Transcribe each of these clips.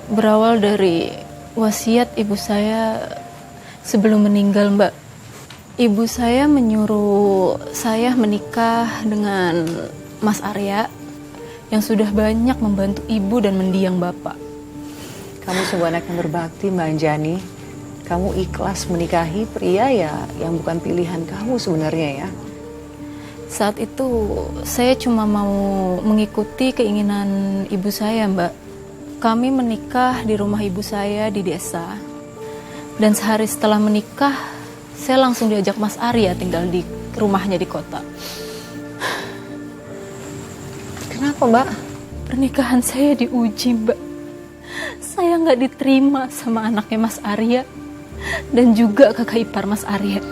berawal dari wasiat ibu saya sebelum meninggal, Mbak. Ibu saya menyuruh saya menikah dengan Mas Arya yang sudah banyak membantu ibu dan mendiang bapak. Kamu sebuah anak yang berbakti, Mbak Anjani. Kamu ikhlas menikahi pria ya yang bukan pilihan kamu sebenarnya ya. Saat itu saya cuma mau mengikuti keinginan ibu saya, Mbak. Kami menikah di rumah ibu saya di desa. Dan sehari setelah menikah, saya langsung diajak Mas Arya tinggal di rumahnya di kota. Kenapa, Mbak? Pernikahan saya diuji, Mbak. Saya nggak diterima sama anaknya Mas Arya dan juga kakak ipar Mas Arya.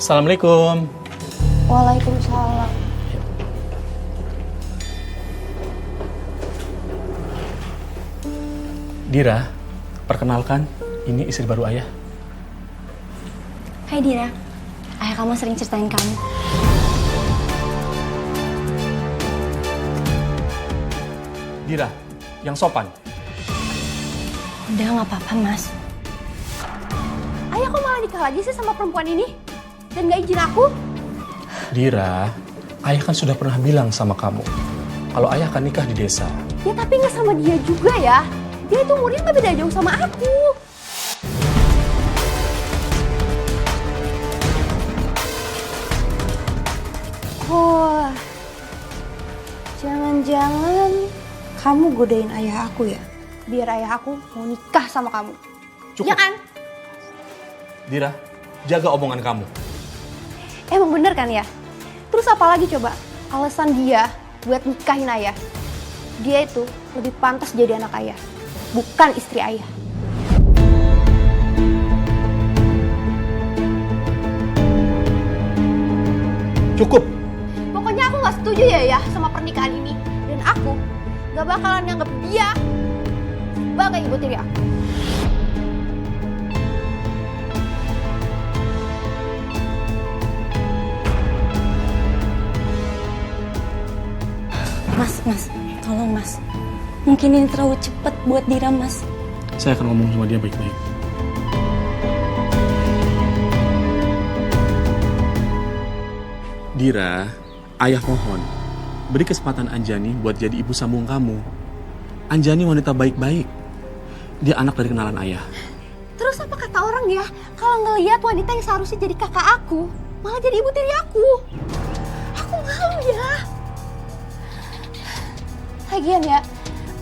Assalamualaikum. Waalaikumsalam. Dira, perkenalkan, ini istri baru ayah. Hai Dira, ayah kamu sering ceritain kamu. Dira, yang sopan. Udah nggak apa-apa mas. Ayah kok malah nikah lagi sih sama perempuan ini? Dan gak izin aku? Dira, ayah kan sudah pernah bilang sama kamu kalau ayah akan nikah di desa. Ya tapi gak sama dia juga ya. Dia itu umurnya gak beda jauh sama aku. Oh, jangan-jangan kamu godain ayah aku ya? Biar ayah aku mau nikah sama kamu. Cukup. Ya kan? Dira, jaga omongan kamu. Emang bener kan ya? Terus apa lagi coba alasan dia buat nikahin ayah? Dia itu lebih pantas jadi anak ayah, bukan istri ayah. Cukup. Pokoknya aku gak setuju ya sama pernikahan ini. Dan aku gak bakalan nganggep dia sebagai ibu tiri aku. Mas, tolong mas. Mungkin ini terlalu cepat buat Dira mas. Saya akan ngomong sama dia baik-baik. Dira, ayah mohon, beri kesempatan Anjani buat jadi ibu sambung kamu. Anjani wanita baik-baik. Dia anak dari kenalan ayah. Terus apa kata orang ya, kalau ngelihat wanita yang seharusnya jadi kakak aku, malah jadi ibu tiri aku. Aku malu ya. Lagian ya,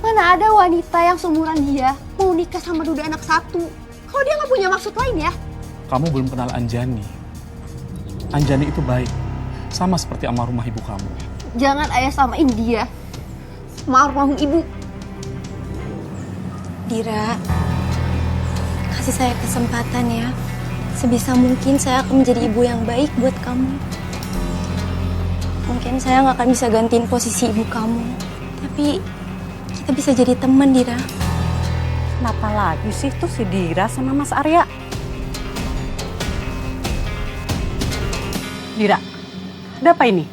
mana ada wanita yang seumuran dia mau nikah sama duda anak satu. Kalau dia nggak punya maksud lain ya. Kamu belum kenal Anjani. Anjani itu baik, sama seperti almarhumah ibu kamu. Jangan ayah samain dia sama almarhum ibu. Dira, kasih saya kesempatan ya. Sebisa mungkin saya akan menjadi ibu yang baik buat kamu. Mungkin saya nggak akan bisa gantiin posisi ibu kamu. Tapi kita bisa jadi teman, Dira. Kenapa lagi sih tuh si Dira sama Mas Arya? Dira, ada apa ini?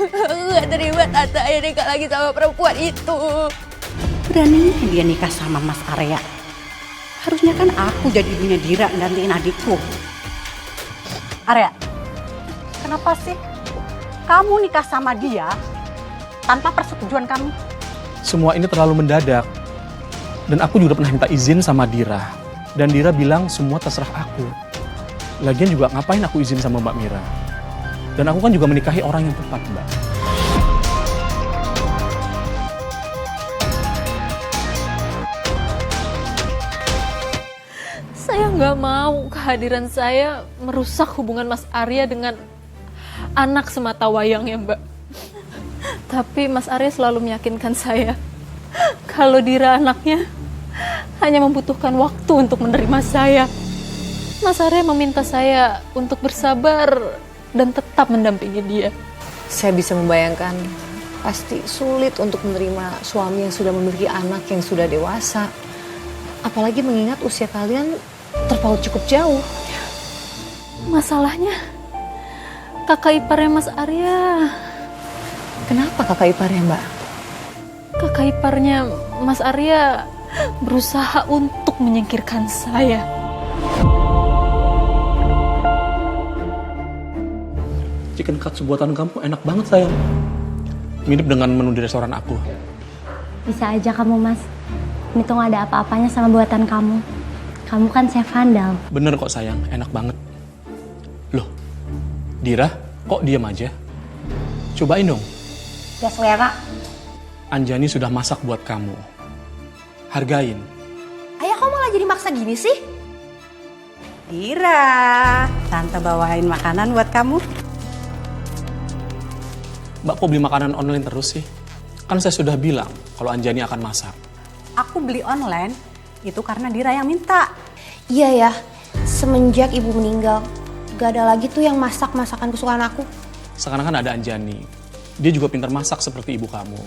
Aku gak terima tante ayah nikah lagi sama perempuan itu. Beraninya dia nikah sama Mas Arya. Harusnya kan aku jadi ibunya Dira gantiin adikku. Arya, kenapa sih kamu nikah sama dia tanpa persetujuan kami? Semua ini terlalu mendadak. Dan aku juga pernah minta izin sama Dira. Dan Dira bilang semua terserah aku. Lagian juga ngapain aku izin sama Mbak Mira. Dan aku kan juga menikahi orang yang tepat, Mbak. Saya nggak mau kehadiran saya merusak hubungan Mas Arya dengan anak semata wayangnya, Mbak. Tapi Mas Arya selalu meyakinkan saya kalau Dira anaknya hanya membutuhkan waktu untuk menerima saya. Mas Arya meminta saya untuk bersabar dan tetap mendampingi dia. Saya bisa membayangkan pasti sulit untuk menerima suami yang sudah memiliki anak yang sudah dewasa. Apalagi mengingat usia kalian terpaut cukup jauh. Masalahnya kakak iparnya Mas Arya. Kenapa kakak iparnya, Mbak? Kakak iparnya Mas Arya berusaha untuk menyingkirkan saya. Chicken katsu buatan kamu enak banget sayang. Mirip dengan menu di restoran aku. Bisa aja kamu, Mas. Ini tuh gak ada apa-apanya sama buatan kamu. Kamu kan chef handal. Bener kok sayang, enak banget. Loh, Dira, kok diam aja? Cobain dong. Gak selera. Anjani sudah masak buat kamu. Hargain. Ayah kok malah jadi maksa gini sih? Dira, Tante bawain makanan buat kamu. Mbak kok beli makanan online terus sih? Kan saya sudah bilang kalau Anjani akan masak. Aku beli online itu karena Dira yang minta. Iya ya, semenjak ibu meninggal, gak ada lagi tuh yang masak masakan kesukaan aku. Sekarang kan ada Anjani. Dia juga pintar masak seperti ibu kamu.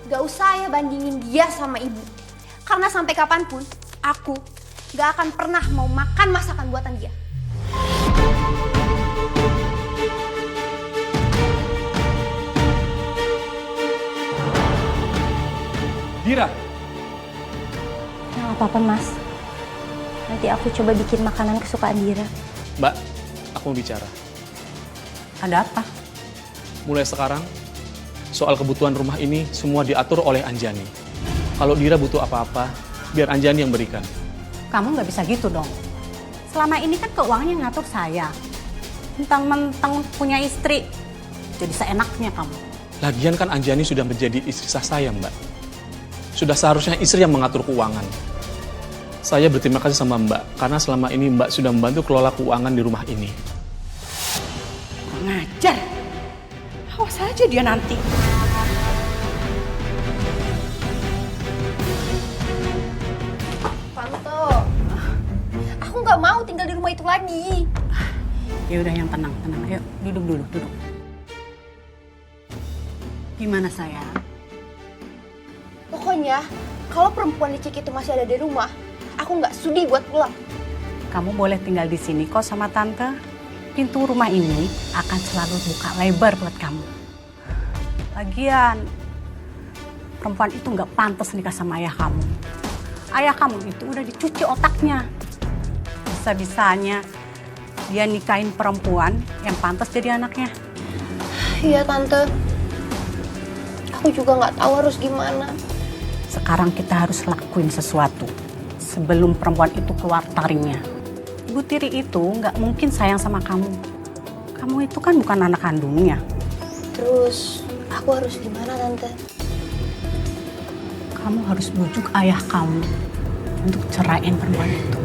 Gak usah ya bandingin dia sama ibu. Karena sampai kapanpun, aku gak akan pernah mau makan masakan buatan dia. Dira! Gak apa-apa, Mas. Nanti aku coba bikin makanan kesukaan Dira. Mbak, aku mau bicara. Ada apa? Mulai sekarang, soal kebutuhan rumah ini semua diatur oleh Anjani. Kalau Dira butuh apa-apa, biar Anjani yang berikan. Kamu nggak bisa gitu dong. Selama ini kan keuangan yang ngatur saya. Mentang-mentang punya istri, jadi seenaknya kamu. Lagian kan Anjani sudah menjadi istri sah saya, Mbak. Sudah seharusnya istri yang mengatur keuangan. Saya berterima kasih sama Mbak, karena selama ini Mbak sudah membantu kelola keuangan di rumah ini. Kurang ajar. Awas aja dia nanti. Tante, aku gak mau tinggal di rumah itu lagi. Ya udah yang tenang. Ayo duduk. Gimana sayang? Pokoknya, kalau perempuan licik itu masih ada di rumah, aku gak sudi buat pulang. Kamu boleh tinggal di sini kok sama tante. Pintu rumah ini akan selalu buka lebar buat kamu. Lagian, perempuan itu nggak pantas nikah sama ayah kamu. Ayah kamu itu udah dicuci otaknya. Bisa-bisanya dia nikahin perempuan yang pantas jadi anaknya. Iya Tante, aku juga gak tahu harus gimana. Sekarang kita harus lakuin sesuatu sebelum perempuan itu keluar taringnya. Ibu tiri itu nggak mungkin sayang sama kamu. Kamu itu kan bukan anak kandungnya. Terus, aku harus gimana Tante? Kamu harus bujuk ayah kamu untuk ceraiin perempuan itu.